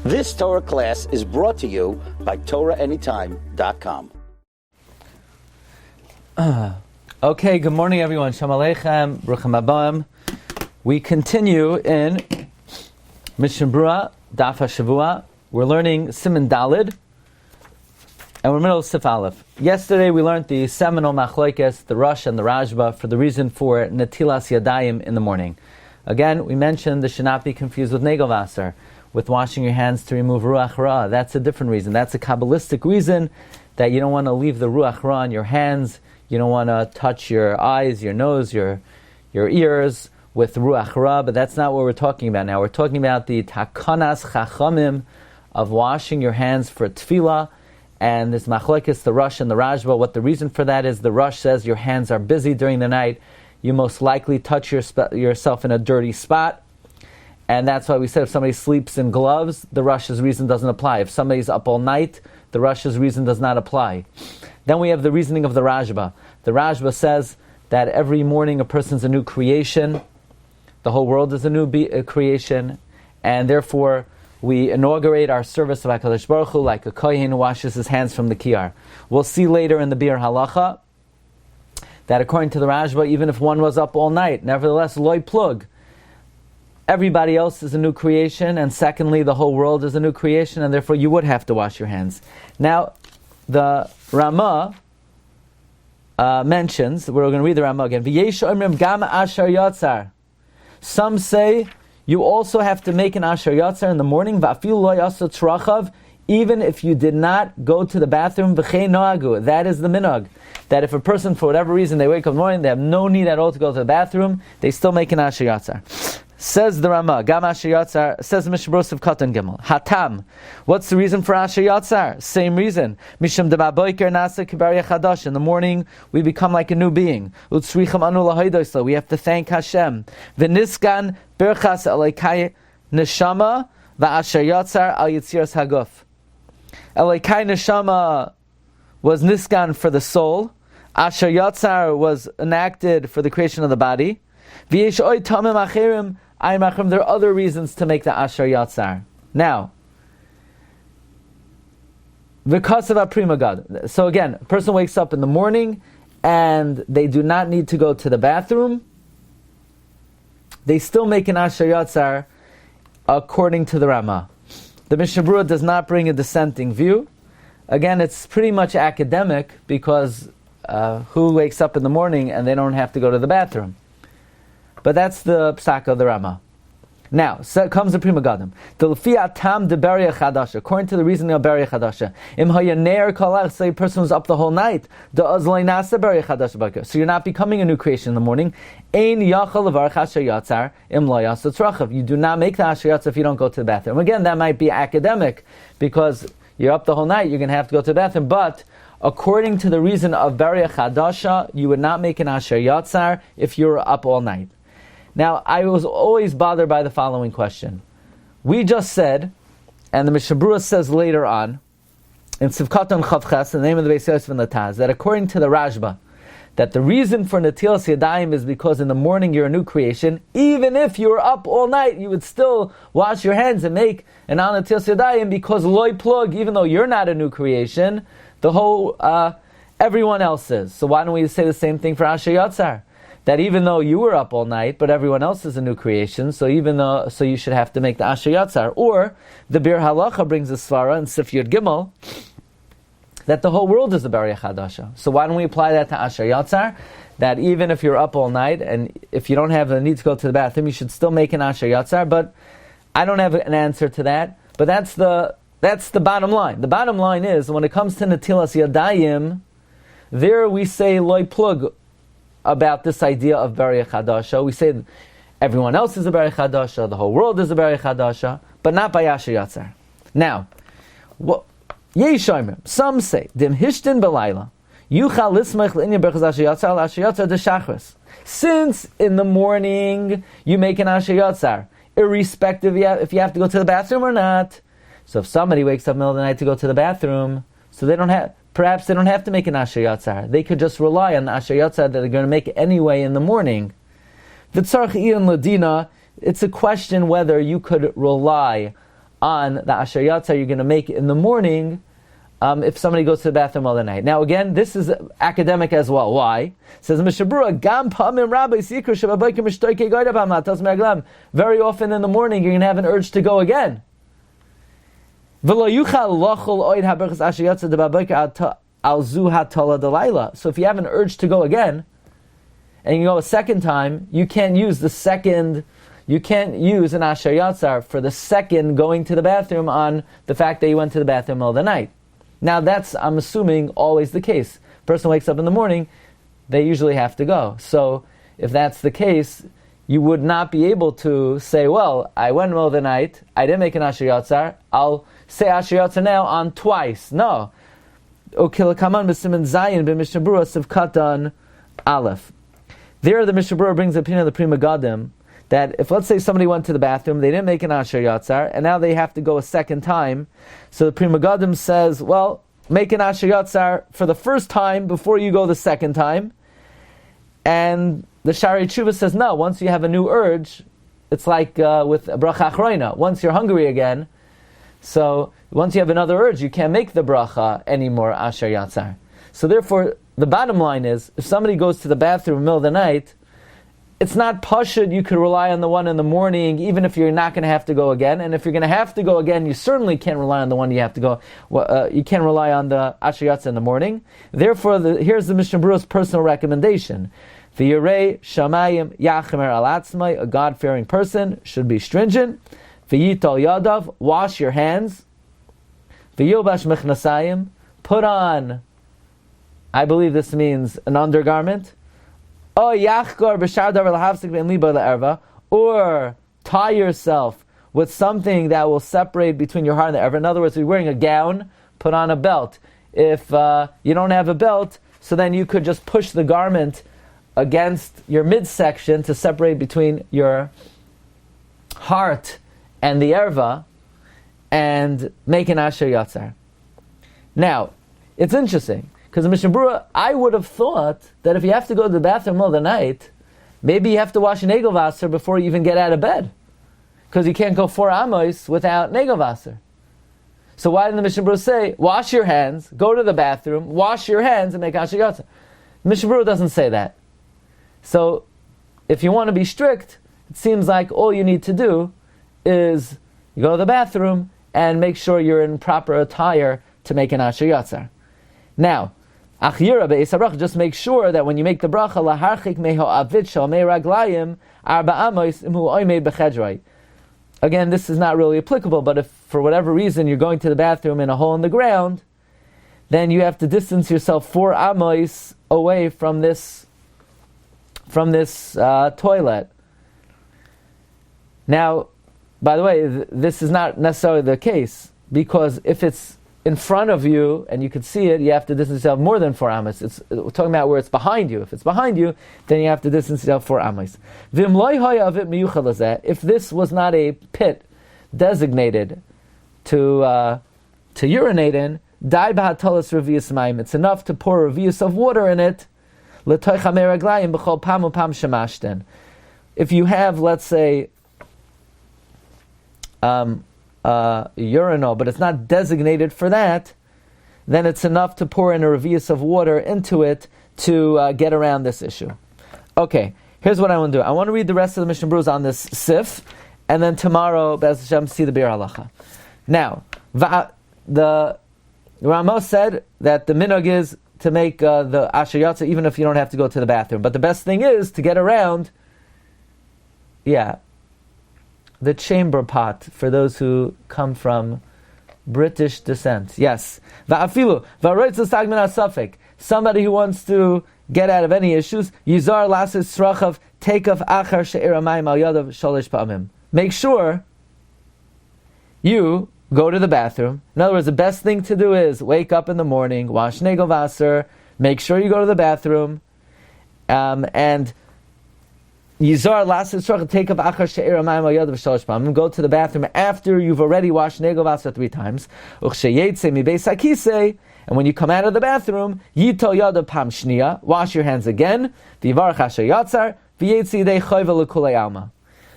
This Torah class is brought to you by TorahAnytime.com. Okay, good morning everyone. Shalom Aleichem, Bruchim Habayim. We continue in Berura, Daf Hashavuah. We're learning Siman Dalid, and we're in the middle of Seif Aleph. Yesterday we learned the seminal machlokes, the Rosh and the Rashba, for the reason for Netilas Yadayim in the morning. Again, we mentioned this should not be confused with Negel Vaser, with washing your hands to remove Ruach Ra. That's a different reason. That's a Kabbalistic reason that you don't want to leave the Ruach Ra on your hands. You don't want to touch your eyes, your nose, your ears with Ruach Ra, but that's not what we're talking about now. We're talking about the Takanas Chachamim of washing your hands for Tefillah, and this Machlokes, the Rosh and the Rashba. What the reason for that is, the Rosh says your hands are busy during the night. You most likely touch yourself in a dirty spot. And that's why we said if somebody sleeps in gloves, the Rosh's reason doesn't apply. If somebody's up all night, the Rosh's reason does not apply. Then we have the reasoning of the Rashba. The Rashba says that every morning a person's a new creation. The whole world is a new creation. And therefore, we inaugurate our service of HaKadosh Baruch Hu like a kohen who washes his hands from the kiyar. We'll see later in the Bir Halacha that according to the Rashba, even if one was up all night, nevertheless, loy plug, everybody else is a new creation, and secondly, the whole world is a new creation, and therefore you would have to wash your hands. Now, the Ramah mentions, we're going to read the Ramah again, V'yesh omrim gam asher yatzar. Some say you also have to make an asher yatzar in the morning, v'afilu lo yasa tzrachav, even if you did not go to the bathroom, v'chei noagu. That is the minhag. That if a person, for whatever reason, they wake up in the morning, they have no need at all to go to the bathroom, they still make an asher yatzar. Says the Ramah, Gam Asher Yatzar, says Mishna Brosov Katan Gimel. Hatam. What's the reason for Asher Yatzar? Same reason. Misham de Baboiker Nasa Kibarya Chadash. In the morning, we become like a new being. Utsricham Anu Lahaydoisla. We have to thank Hashem. V'niskan Berchas Elokai Neshama V'Asher Yatzar Al Yitziras Haguf. Elokai Neshama was Niskan for the soul. Asher Yatzar was enacted for the creation of the body. V'yesh oy tamim acherim. There are other reasons to make the Asher Yatzar. Now, V'kasav Prima God. So again, a person wakes up in the morning and they do not need to go to the bathroom. They still make an Asher Yatzar according to the Ramah. The Mishnah Berura does not bring a dissenting view. Again, it's pretty much academic because who wakes up in the morning and they don't have to go to the bathroom? But that's the psak of the Ramah. Now, so comes the Prima Gadim. According to the reasoning of Berya Chadasha, say a person was up the whole night, so you're not becoming a new creation in the morning. You do not make the Asher Yatzar if you don't go to the bathroom. Again, that might be academic, because you're up the whole night, you're going to have to go to the bathroom, but according to the reason of Berya Chadasha, you would not make an Asher Yatzar if you're up all night. Now, I was always bothered by the following question. We just said, and the Mishna Berura says later on, in Sivkatan Chavches, in the name of the Beis Yosef and the Taz, that according to the Rashba, that the reason for Netilas Yadayim is because in the morning you're a new creation. Even if you were up all night, you would still wash your hands and make an Al Netilas Yadayim, because loy plug, even though you're not a new creation, the whole, everyone else is. So why don't we say the same thing for Asher Yatzar? That even though you were up all night, but everyone else is a new creation, so you should have to make the Asher Yatzar. Or the Bir Halacha brings a svara in Sif Yud Gimel that the whole world is a Berya Chadasha. So why don't we apply that to Asher Yatzar? That even if you're up all night and if you don't have the need to go to the bathroom, you should still make an Asher Yatzar. But I don't have an answer to that. But that's the bottom line. The bottom line is, when it comes to Netilas Yadayim, there we say loy plug about this idea of Berya Chadasha. We say everyone else is a Berya Chadasha, the whole world is a Berya Chadasha, but not by Asher Yatzar. Now, some say, Dim Hishtin Belayla, Yuchal Lismech L'Inyan Berchaz Asher Yatzar, Asher Yatzar de Shachris. Since in the morning you make an Asher Yatzar, irrespective if you have to go to the bathroom or not. So if somebody wakes up in the middle of the night to go to the bathroom, so perhaps they don't have to make an Asher Yatzar. They could just rely on the Asher Yatzar that they're going to make anyway in the morning. V'tzarch iyan ladina, it's a question whether you could rely on the Asher Yatzar you're going to make in the morning if somebody goes to the bathroom all the night. Now again, this is academic as well. Why? It says Mishnah Berura, Gam Pamim Rabbi Sikr Shababaykim Mishtoike Goyda Bama Tos Merglam. Very often in the morning you're going to have an urge to go again. So if you have an urge to go again, and you go a second time, you can't use an Asher Yatzar for the second going to the bathroom on the fact that you went to the bathroom all the night. Now that's, I'm assuming, always the case. Person wakes up in the morning, they usually have to go. So if that's the case, you would not be able to say, well, I went in the middle of the night, I didn't make an Asher Yatzar, I'll say Asher Yatzar now on twice. No. Ukilakaman b'siman zayin b'Mishnah Berura sivkatan aleph. There the Mishnah Berura brings the opinion of the Pri Megadim that if, let's say, somebody went to the bathroom, they didn't make an Asher Yatzar, and now they have to go a second time, so the Pri Megadim says, well, make an Asher Yatzar for the first time before you go the second time, and the Shari Tshuva says, no, once you have a new urge, it's like with bracha achroina. Once you're hungry again, so once you have another urge, you can't make the bracha anymore, Asher Yatzar. So therefore, the bottom line is, if somebody goes to the bathroom in the middle of the night, it's not pashut, you could rely on the one in the morning, even if you're not going to have to go again. And if you're going to have to go again, you certainly can't rely on the one you have to go. You can't rely on the Asher Yatzar in the morning. Therefore, here's the Mishnah Berura's personal recommendation. V'yirei shamayim yachimer al atzmai, a God-fearing person should be stringent. V'yitol yadav, wash your hands. V'yilbash mechnasayim, put on, I believe this means an undergarment. Or tie yourself with something that will separate between your heart and the ever. In other words, if you're wearing a gown, put on a belt. If you don't have a belt, so then you could just push the garment against your midsection to separate between your heart and the erva, and make an Asher Yatzar. Now, it's interesting, because in Mishnah Berura, I would have thought that if you have to go to the bathroom in the middle of the night, maybe you have to wash Negelwasser before you even get out of bed, because you can't go 4 amos without Negelwasser. So why didn't the Mishnah Berura say, wash your hands, go to the bathroom, wash your hands, and make Asher Yatzar? Mishnah Berura doesn't say that. So, if you want to be strict, it seems like all you need to do is you go to the bathroom and make sure you're in proper attire to make an Asher Yatzar. Now, just make sure that when you make the bracha, laharchik meho avit shal mei raglayim arba amos imhu oimei bechedroi. Again, this is not really applicable, but if for whatever reason you're going to the bathroom in a hole in the ground, then you have to distance yourself 4 amos away from this toilet. Now, by the way, this is not necessarily the case, because if it's in front of you and you can see it, you have to distance yourself more than 4 amos. We're talking about where it's behind you. If it's behind you, then you have to distance yourself 4 amos. If this was not a pit designated to urinate in, it's enough to pour a revius of water in it. If you have, let's say, urinal, but it's not designated for that, then it's enough to pour in a revius of water into it to get around this issue. Okay, here's what I want to do. I want to read the rest of the Mishnah Berurah on this Sif, and then tomorrow, Be'ez Hashem, see the Bir Halacha. Now, the Ramos said that the minhag is to make the Asher Yatzar even if you don't have to go to the bathroom. But the best thing is to get around, the chamber pot for those who come from British descent. Yes. Somebody who wants to get out of any issues, Yizar lasis srachav takeoff achar she'iramayim al yadav sholish pa'amim. Make sure you go to the bathroom. In other words, the best thing to do is wake up in the morning, wash Negelwasser, make sure you go to the bathroom, and Yizar lasis srachav takeoff achar she'iramayim al yadav sholish pa'amim. Go to the bathroom after you've already washed Negelwasser 3 times. Uchsheyetze mi beis hakisei. And when you come out of the bathroom, yitol yadav pam shniya, wash your hands again, v'yivarach asher yatzar, v'yetzi yidei choyva l'kulei alma.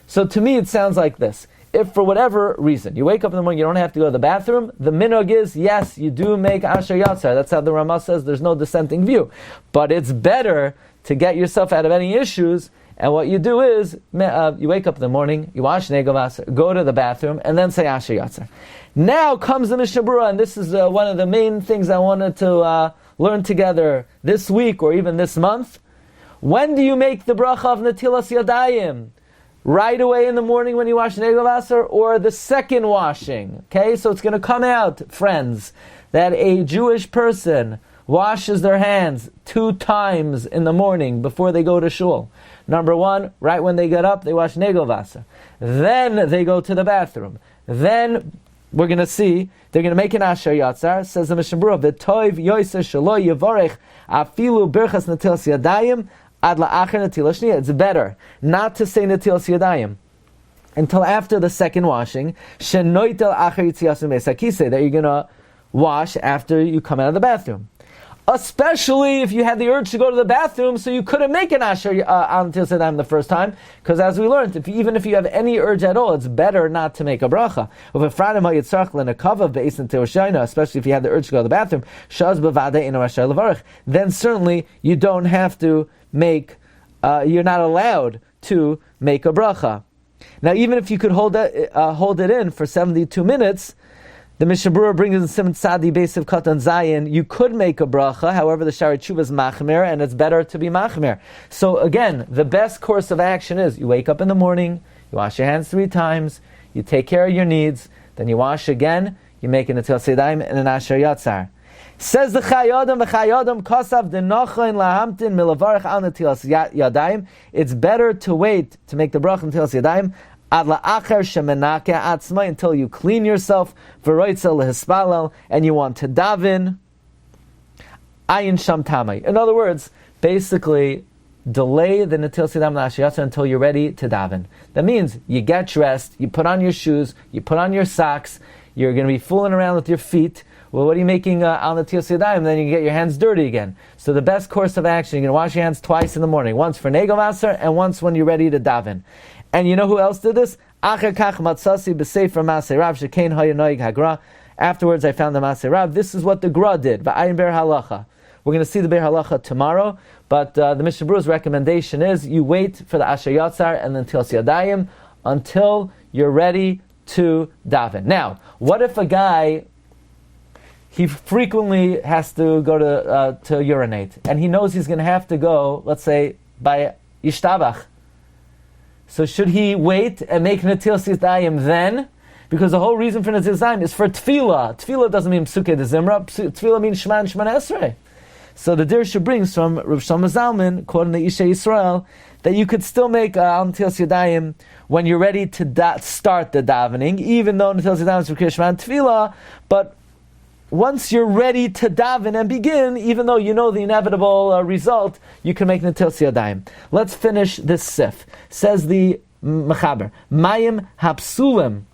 So to me it sounds like this. if for whatever reason you wake up in the morning, you don't have to go to the bathroom, the minhag is, yes, you do make Asher Yatzar. That's how the Ramah says, there's no dissenting view. But it's better to get yourself out of any issues, and what you do is, you wake up in the morning, you wash Negel Vaser, go to the bathroom, and then say Asher Yatzar. Now comes the Mishnah Berura, and this is one of the main things I wanted to learn together this week, or even this month. When do you make the bracha of Netilas Yadayim? Right away in the morning when you wash Negel Vaser, or the second washing? Okay, so it's going to come out, friends, that a Jewish person washes their hands 2 times in the morning before they go to shul. Number 1, right when they get up, they wash Negel Vaser. Then they go to the bathroom. Then we're going to see, they're going to make an Asher Yatzar, says the Mishnah Berura, V'toiv yoyser shelo yivorech afilu birchas Netilas Yadayim ad la'acher Netilas Shniya. It's better not to say Netilas Yadayim until after the second washing, shenoitel acher yitzias me'es hakisei, that you're going to wash after you come out of the bathroom. Especially if you had the urge to go to the bathroom, so you couldn't make an Asher on Netilas Yadayim the first time, because as we learned, even if you have any urge at all, it's better not to make a bracha. Especially if you had the urge to go to the bathroom, then certainly you don't have to make, you're not allowed to make a bracha. Now, even if you could hold it in for 72 minutes, the Mishnah Berura brings in Siman Tzadi Beis of Katan Zayin, you could make a bracha, however the Shari Tshuva is machmir, and it's better to be machmir. So again, the best course of action is, you wake up in the morning, you wash your hands 3 times, you take care of your needs, then you wash again, you make an Netilas Yadayim and an Asher Yatzar. Says the Chayadam, Kosav Denochain Lahamtin Milavarach Al Netilas Yadayim, it's better to wait to make the bracha Netilas Yadayim until you clean yourself, and you want to daven. In other words, basically, delay the Netilas Yadayim and Asher Yatzar until you're ready to daven. That means you get dressed, you put on your shoes, you put on your socks, you're going to be fooling around with your feet. Well, what are you making al Netilas Yadayim? Then you get your hands dirty again. So the best course of action, you're going to wash your hands twice in the morning, once for Negel Vaser and once when you're ready to daven. And you know who else did this? Afterwards, I found the Masei Rav. This is what the Gra did. We're going to see the Ber Halacha tomorrow, but the Mishnah Berura's recommendation is you wait for the Asher Yatzar and the Netilas Yadayim until you're ready to daven. Now, what if a guy, he frequently has to go to urinate, and he knows he's going to have to go, let's say, by Yishtabach. So should he wait and make Netilas Yadayim then? Because the whole reason for Netilas Yadayim is for Tefillah. Tefillah doesn't mean Psukei de Zimra. Tefillah means Shema and Shemana Esrei. So the Dirsha brings from Rav Shlomo Zalman, quoting the Isha Yisrael, that you could still make Netilas Yadayim when you're ready to start the davening, even though Netilas Yadayim is for Shema and Tefillah, but once you're ready to daven and begin, even though you know the inevitable result, you can make Netilas Yadayim. Let's finish this Seif. Says the Mechaber, Mayim hapsulim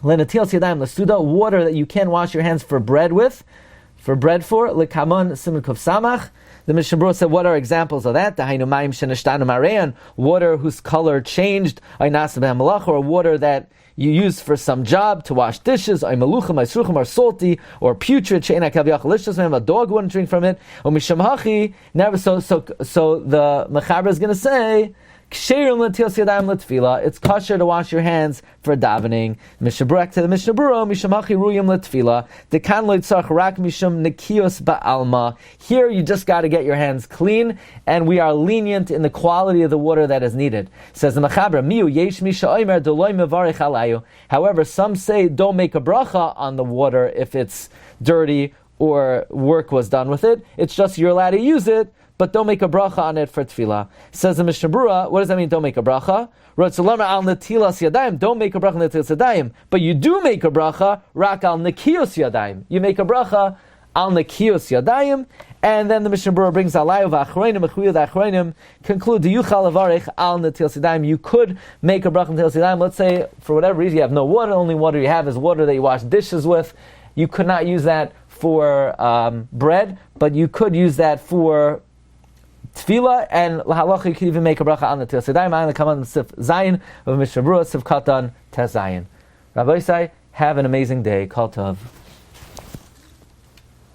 leNetilas Yadayim lesuda, water that you can wash your hands for bread with, lekamon siman kuf samach. The Mishnah Berura said, what are examples of that? Dahainu mayim shenashtanu mareyan, water whose color changed, or water that you use for some job to wash dishes, or salty, or putrid, a dog wouldn't drink from it, never. So the Mechaber is going to say, it's kosher to wash your hands for davening. Mishnah Berura to the Mishnah Berura, Mishamachi ruyim letfila. Dekan lo yitzarach rak mishum nekios ba'alma. Here you just got to get your hands clean, and we are lenient in the quality of the water that is needed. Says the Mechaber, miu yesh misha oimer deloi mevarich alayu. However, some say don't make a bracha on the water if it's dirty or work was done with it. It's just you're allowed to use it, but don't make a bracha on it for tefillah. Says the Mishnah Berura, what does that mean, don't make a bracha? Al netilas yadayim, don't make a bracha on netilas yadayim, but you do make a bracha, rak al nekios yadayim. You make a bracha al nekios yadayim, and then the Mishnah Berura brings alayu v'achroinim, achuyah v'achroinim, conclude, the yuchal avarich al netilas yadayim. You could make a bracha on netilas yadayim. Let's say, for whatever reason, you have no water, only water you have is water that you wash dishes with. You could not use that for bread, but you could use that for tefillah, and lahalacha you can even make a bracha on the Netilas Yadayim. I'm going to come on the Sif Zayin of Mishnah Berura, Sif Katan Tes Zayin. Rabbi say, have an amazing day. Kol Tov.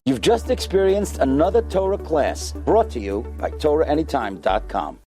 You've just experienced another Torah class brought to you by TorahAnytime.com.